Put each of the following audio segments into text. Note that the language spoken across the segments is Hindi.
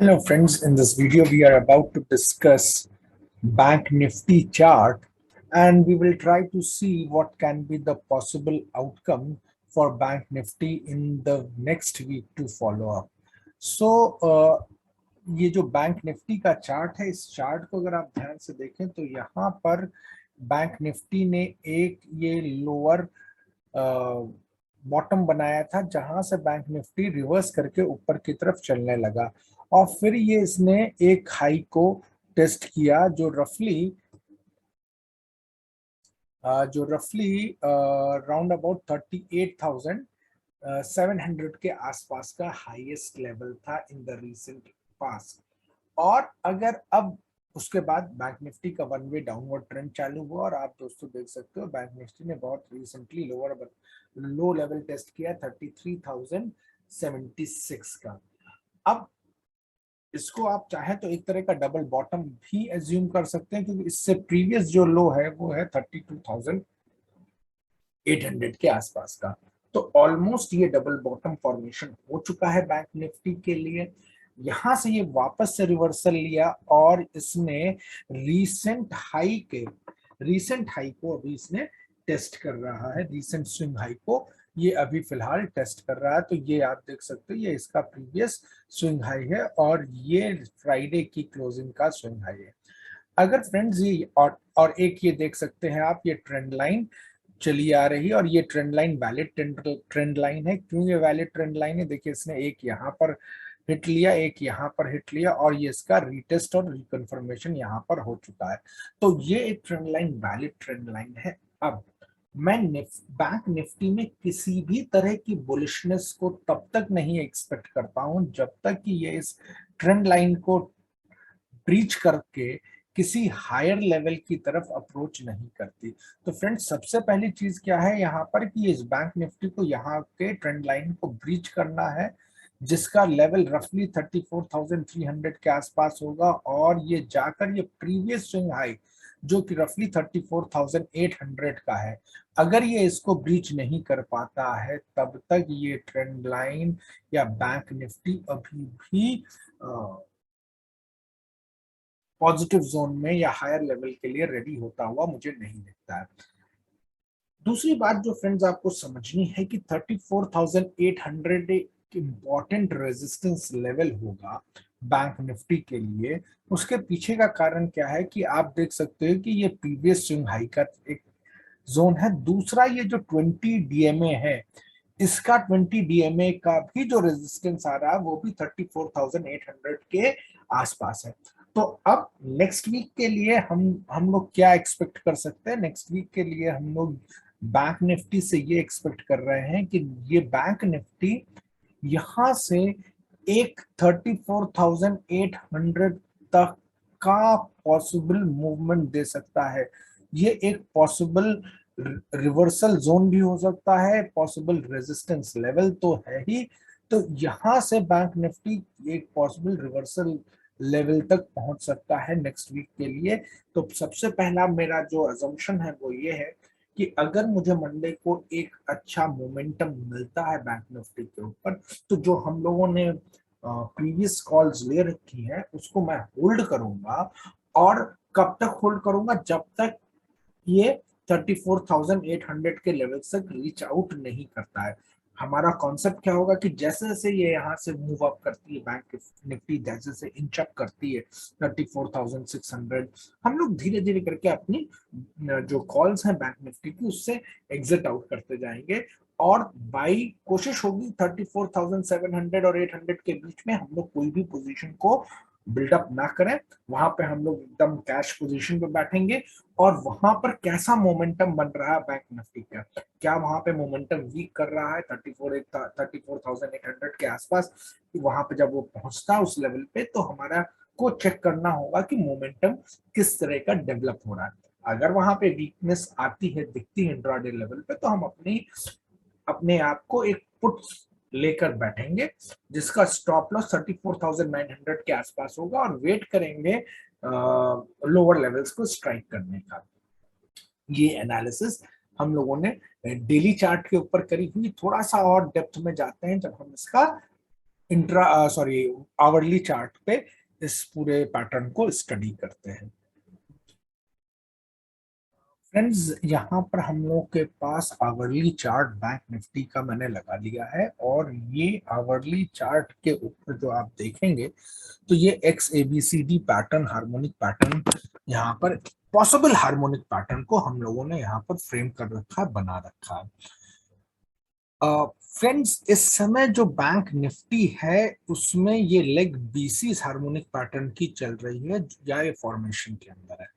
Hello friends, in this video we are about to discuss Bank Nifty chart and we will try to see what can be the possible outcome for Bank Nifty in the next week to follow up. So ये जो बैंक निफ्टी का चार्ट है, इस चार्ट को अगर आप ध्यान से देखें तो यहाँ पर बैंक निफ्टी ने एक ये लोअर बॉटम बनाया था जहां से बैंक निफ्टी रिवर्स करके ऊपर की तरफ चलने लगा और फिर ये इसने एक हाई को टेस्ट किया जो रफली राउंड अबाउट 38,700 के आसपास का हाईएस्ट लेवल था इन द रीसेंट पास्ट। और अगर अब उसके बाद बैंक निफ्टी का वन वे डाउनवर्ड ट्रेंड चालू हुआ और आप दोस्तों देख सकते हो बैंक निफ्टी ने बहुत रिसेंटली लो लेवल टेस्ट किया 33,076 का। अब इसको आप चाहें तो एक तरह का डबल बॉटम भी एज्यूम कर सकते हैं क्योंकि इससे प्रीवियस जो लो है वो है 32,800 के आसपास का। तो ऑलमोस्ट ये डबल बॉटम फॉर्मेशन हो चुका है बैंक निफ्टी के लिए। यहां से ये वापस से रिवर्सल लिया और इसने रीसेंट हाई को अभी इसने टेस्ट कर रहा है। रीसेंट स्विंग हाई को ये अभी फिलहाल टेस्ट कर रहा है। तो ये आप देख सकते हो ये इसका प्रीवियस स्विंग हाई है और ये फ्राइडे की क्लोजिंग का स्विंग हाई है। अगर फ्रेंड्स ये और एक ये देख सकते हैं आप, ये ट्रेंड लाइन चली आ रही है और ये trend line valid trend line है। क्यों ये वैलिड ट्रेंड लाइन है? देखिए इसने एक यहाँ पर हिट लिया, एक यहाँ पर हिट लिया और ये इसका रीटेस्ट और रिकन्फर्मेशन यहाँ पर हो चुका है। तो ये एक trend line valid trend line है। अब मैं बैंक निफ्टी में किसी भी तरह की बुलिशनेस को तब तक नहीं एक्सपेक्ट करता हूं जब तक कि ये इस ट्रेंड लाइन को ब्रीच करके किसी हायर लेवल की तरफ अप्रोच नहीं करती। तो फ्रेंड्स सबसे पहली चीज क्या है यहाँ पर कि इस बैंक निफ्टी को यहाँ के ट्रेंड लाइन को ब्रीच करना है जिसका लेवल रफली 34,300 के आसपास होगा और ये जाकर ये प्रीवियस स्विंग हाई जो कि रफली 34,800 का है, अगर ये इसको ब्रीच नहीं कर पाता है तब तक ये ट्रेंड लाइन या बैंक निफ्टी अभी भी पॉजिटिव जोन में या हायर लेवल के लिए रेडी होता हुआ मुझे नहीं दिखता है। दूसरी बात जो फ्रेंड्स आपको समझनी है कि 34,800 एक इंपॉर्टेंट रेजिस्टेंस लेवल होगा बैंक निफ्टी के लिए। उसके पीछे का कारण क्या है कि आप देख सकते हो कि ये प्रीवियस स्विंग हाई का एक जोन है। दूसरा ये जो 20 डीएमए है, इसका 20 डीएमए का भी जो रेजिस्टेंस आ रहा है वो भी 34,800 के आसपास है। तो अब नेक्स्ट वीक के लिए हम लोग क्या एक्सपेक्ट कर सकते हैं? नेक्स्ट वीक के लिए हम लोग बैंक निफ्टी से ये एक्सपेक्ट कर रहे हैं कि ये बैंक निफ्टी यहां से एक 34,800 तक का पॉसिबल मूवमेंट दे सकता है। ये एक पॉसिबल रिवर्सल जोन भी हो सकता है, पॉसिबल रेजिस्टेंस लेवल तो है ही। तो यहां से बैंक निफ्टी एक पॉसिबल रिवर्सल लेवल तक पहुंच सकता है नेक्स्ट वीक के लिए। तो सबसे पहला मेरा जो अजम्पशन है वो ये है कि अगर मुझे मंडे को एक अच्छा मोमेंटम मिलता है बैंक निफ्टी के ऊपर, तो जो हम लोगों ने प्रीवियस कॉल्स ले रखी है उसको मैं होल्ड करूंगा। और कब तक होल्ड करूंगा? जब तक ये 34,800 के लेवल तक रीच आउट नहीं करता है। हमारा कॉन्सेप्ट क्या होगा कि जैसे जैसे ये यहाँ से मूव अप करती है बैंक निफ्टी, जैसे जैसे इंच अप करती है 34,600, हम लोग धीरे धीरे करके अपनी जो कॉल्स हैं बैंक निफ्टी की उससे एग्जिट आउट करते जाएंगे और बाई कोशिश होगी 34,700 और 800 के बीच में हम लोग कोई भी पोजीशन को बिल्डअप ना करें। वहां पे हम लोग एकदम कैश पोजीशन पे बैठेंगे और वहां पर कैसा मोमेंटम बन रहा है बैंक निफ्टी का, क्या वहां पे मोमेंटम वीक कर रहा है 34,800 के आसपास, वहां पे जब वो पहुंचता है उस लेवल पे तो हमारा को चेक करना होगा कि मोमेंटम किस तरह का डेवलप हो रहा है। अगर वहां पे वीकनेस आती है, दिखती है इंट्राडे लेवल पे, तो हम अपने आप को एक पुट लेकर बैठेंगे जिसका स्टॉप लॉस 34,900 के आसपास होगा और वेट करेंगे लोअर लेवल्स को स्ट्राइक करने का। ये एनालिसिस हम लोगों ने डेली चार्ट के ऊपर करी हुई। थोड़ा सा और डेप्थ में जाते हैं जब हम इसका इंट्रा सॉरी आवरली चार्ट पे इस पूरे पैटर्न को स्टडी करते हैं। फ्रेंड्स, यहाँ पर हम लोग के पास आवरली चार्ट बैंक निफ्टी का मैंने लगा लिया है, और ये आवरली चार्ट के ऊपर जो आप देखेंगे तो ये X ABCD pattern, harmonic pattern, यहाँ पर पॉसिबल हार्मोनिक पैटर्न को हम लोगों ने यहाँ पर फ्रेम कर रखा है, बना रखा है। फ्रेंड्स, इस समय जो बैंक निफ्टी है उसमें ये लेग बीसी हार्मोनिक पैटर्न की चल रही है, या ये फॉर्मेशन के अंदर है।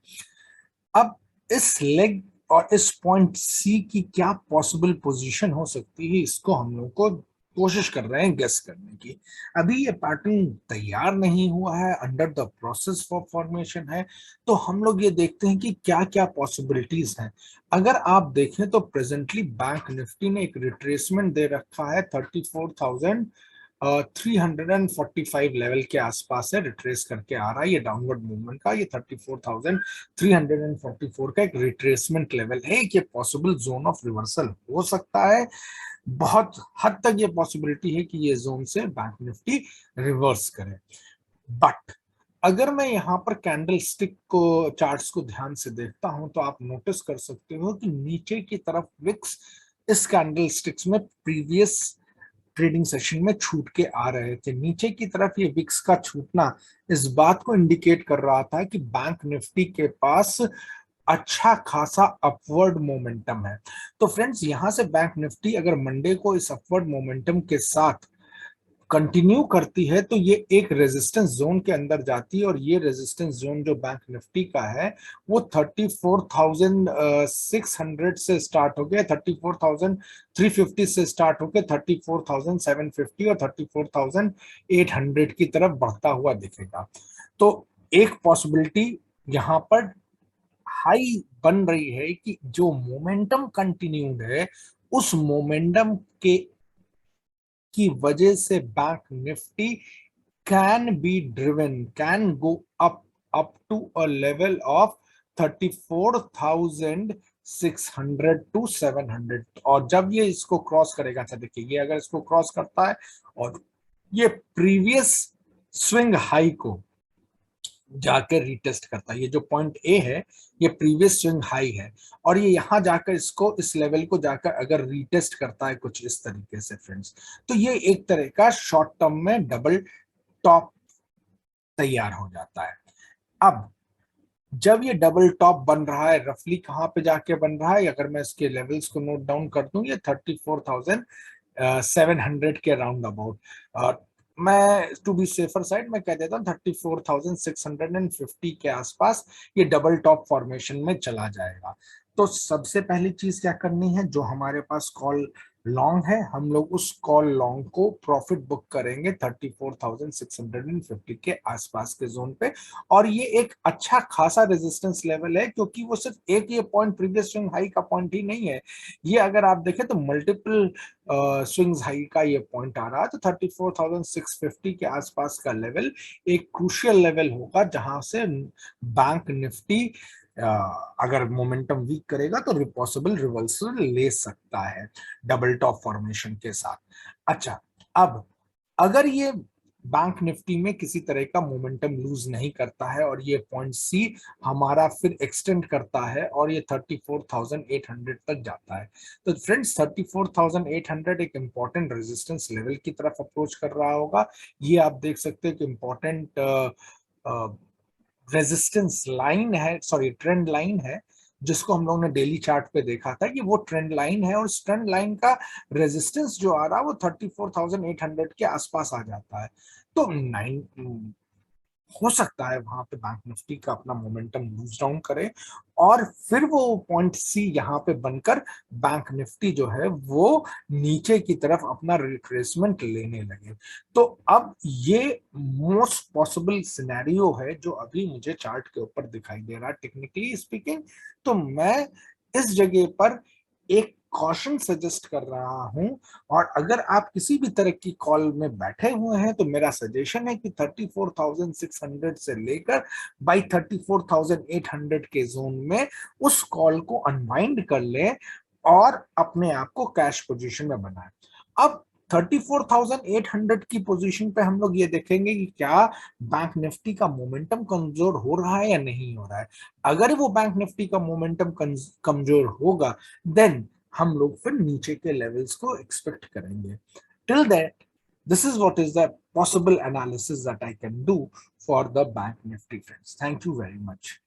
अब इस लेग और इस पॉइंट सी की क्या पॉसिबल पोजीशन हो सकती है, इसको हम लोग को कोशिश कर रहे हैं गेस करने की। अभी ये पैटर्न तैयार नहीं हुआ है, under the process for formation है, तो हम लोग ये देखते हैं कि क्या क्या पॉसिबिलिटीज हैं। अगर आप देखें तो प्रेजेंटली बैंक निफ्टी ने एक रिट्रेसमेंट दे रखा है 34,345 लेवल के आसपास है, रिट्रेस करके आ रहा है ये डाउनवर्ड मूवमेंट का। ये 34,344 का एक रिट्रेसमेंट लेवल है, ये पॉसिबल जोन ऑफ रिवर्सल हो सकता है। बहुत हद तक ये पॉसिबिलिटी है कि ये जोन से बैंक निफ्टी रिवर्स करे। बट अगर मैं यहाँ पर कैंडल स्टिक को, चार्ट्स को ध्यान से देखता हूं, तो आप नोटिस कर सकते हो कि नीचे की तरफ विक्स इस कैंडल स्टिक्स में प्रीवियस ट्रेडिंग सेशन में छूट के आ रहे थे। नीचे की तरफ ये विक्स का छूटना इस बात को इंडिकेट कर रहा था कि बैंक निफ्टी के पास अच्छा खासा अपवर्ड मोमेंटम है। तो फ्रेंड्स, यहां से बैंक निफ्टी अगर मंडे को इस अपवर्ड मोमेंटम के साथ कंटिन्यू करती है तो ये एक रेजिस्टेंस जोन के अंदर जाती है, और ये रेजिस्टेंस जोन जो बैंक निफ्टी का है वो 34,600 से स्टार्ट हो गया, 34,350 से स्टार्ट होकर 34,750 और 34,800 की तरफ बढ़ता हुआ दिखेगा। तो एक पॉसिबिलिटी यहाँ पर हाई बन रही है कि जो मोमेंटम कंटिन्यूड है, उस मोमेंटम के की वजह से bank Nifty can be driven, can go up to a level of 34,600 to 700। और जब ये इसको क्रॉस करेगा, अच्छा देखिए, ये अगर इसको क्रॉस करता है और ये प्रीवियस स्विंग हाई को जाकर रिटेस्ट करता है, ये जो पॉइंट ए है ये प्रीवियस स्विंग हाई है, और ये यहां जाकर इसको, इस लेवल को जाकर अगर रिटेस्ट करता है कुछ इस तरीके से फ्रेंड्स, तो ये एक तरह का शॉर्ट टर्म में डबल टॉप तैयार हो जाता है। अब जब ये डबल टॉप बन रहा है, रफली कहां पे जाके बन रहा है, अगर मैं इसके लेवल्स को नोट डाउन कर दूं, ये 34,700 के राउंड अबाउट, मैं टू बी सेफर साइड मैं कह देता हूँ 34,650 के आसपास ये डबल टॉप फॉर्मेशन में चला जाएगा। तो सबसे पहली चीज क्या करनी है, जो हमारे पास कॉल लॉन्ग है, हम लोग उस कॉल लॉन्ग को प्रॉफिट बुक करेंगे 34,650 के आसपास के जोन पे। और ये एक अच्छा खासा रेजिस्टेंस लेवल है, क्योंकि वो सिर्फ एक ये पॉइंट प्रीवियस स्विंग हाई का पॉइंट ही नहीं है, ये अगर आप देखें तो मल्टीपल स्विंग्स हाई का ये पॉइंट आ रहा है। तो 34,650 के आसपास का लेवल एक क्रूशियल लेवल होगा, जहां से बैंक निफ्टी अगर मोमेंटम वीक करेगा तो पॉसिबल रिवर्सल ले सकता है डबल टॉप फॉर्मेशन के साथ। अच्छा, अब अगर ये बैंक निफ्टी में किसी तरह का मोमेंटम लूज नहीं करता है और ये पॉइंट सी हमारा फिर एक्सटेंड करता है और ये 34,800 तक जाता है, तो फ्रेंड्स 34,800 एक इंपॉर्टेंट रेजिस्टेंस लेवल की तरफ अप्रोच कर रहा होगा। ये आप देख सकते हैं कि इंपॉर्टेंट रेजिस्टेंस लाइन है, सॉरी ट्रेंड लाइन है, जिसको हम लोग ने डेली चार्ट पे देखा था कि वो ट्रेंड लाइन है, और उस ट्रेंड लाइन का रेजिस्टेंस जो आ रहा है वो 34,800 के आसपास आ जाता है। तो हो सकता है वहां पे बैंक निफ्टी का अपना मोमेंटम लूज डाउन करे, और फिर वो पॉइंट सी यहाँ पे बनकर बैंक निफ्टी जो है वो नीचे की तरफ अपना रिट्रेसमेंट लेने लगे। तो अब ये मोस्ट पॉसिबल सिनेरियो है जो अभी मुझे चार्ट के ऊपर दिखाई दे रहा है टेक्निकली स्पीकिंग। तो मैं इस जगह पर एक कॉशन सजेस्ट कर रहा हूं, और अगर आप किसी भी तरह की कॉल में बैठे हुए हैं तो मेरा सजेशन है कि 34,600 से लेकर बाई 34,800 के जोन में उस कॉल को अनवाइंड कर लें और अपने आप को कैश पोजीशन में बनाएं। अब 34,800 की पोजीशन पे हम लोग ये देखेंगे कि क्या बैंक निफ्टी का मोमेंटम कमजोर हो रहा है या नहीं हो रहा है। अगर वो बैंक निफ्टी का मोमेंटम कमजोर होगा, देन हम लोग फिर नीचे के लेवल्स को एक्सपेक्ट करेंगे। Till that, this is what is the possible analysis that I can do for the bank nifty, friends. Thank you very much.